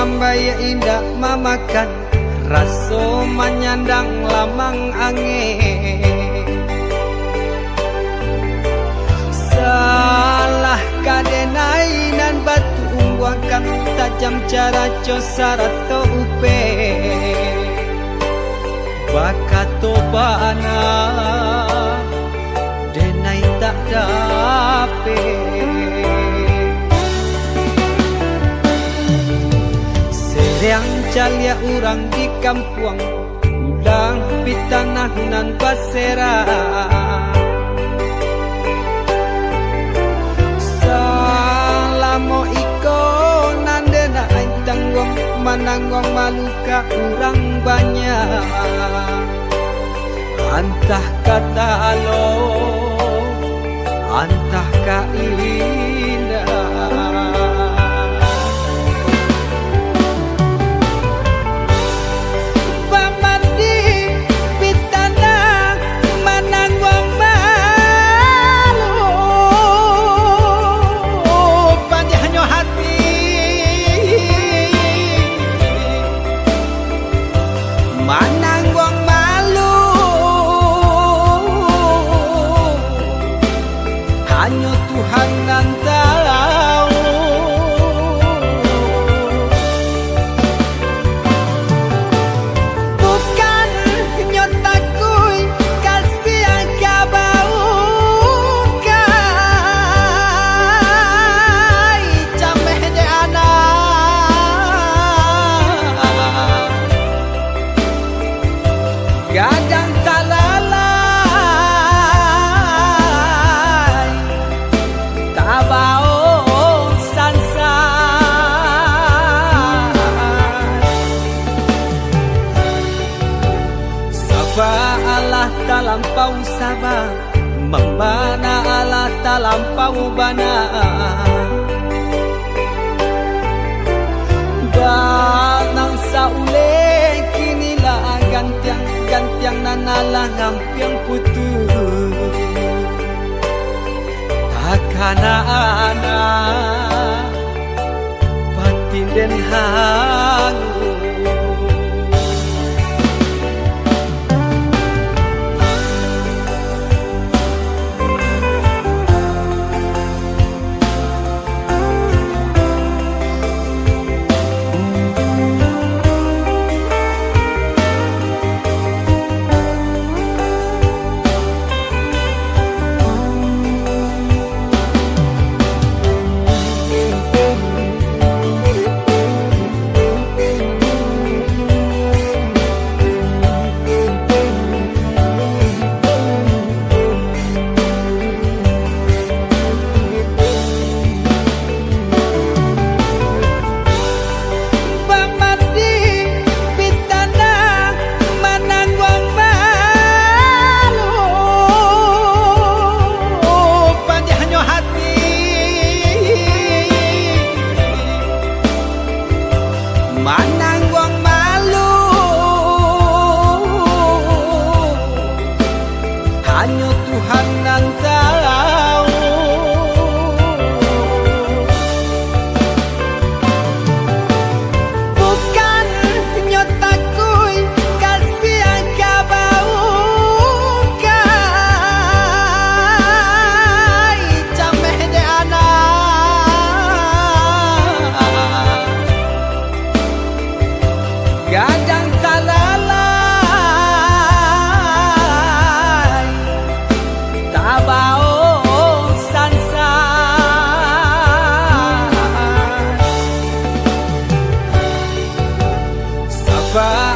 mambaya indah mamakan raso manyandang lamang angin. Salah kadenai nan batu umbuakan tajam cara cosara to upe bakato bana denai tak dape. Yang calia urang di kampung ulang pitanah nan pasera. Salamo iko nandena aing tanggung mananggong maluka urang banyak. Antah kata alo antah ka indah. Hanya Tuhan yang tahu. Bukan nyotaku kasih yang kabau kai cameh de anak gadang talala Allah talampau sabar membana Allah talampau bana danang saule kinilah gantiang nanalah ngampiang putus takana anak batin den hangu. Hanya Tuhan yang tahu. Bukan nyotaku kasih yang kabau kai cameh de anak gadang talala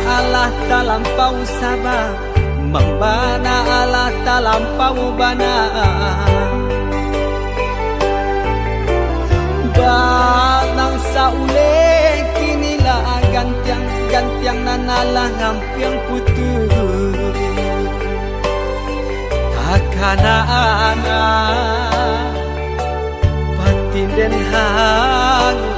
Allah talampau sabar membana Allah talampau bana danang saule kinilah gantiang nanalah ngampiang putus takana anak batin den hangu.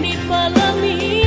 dipalami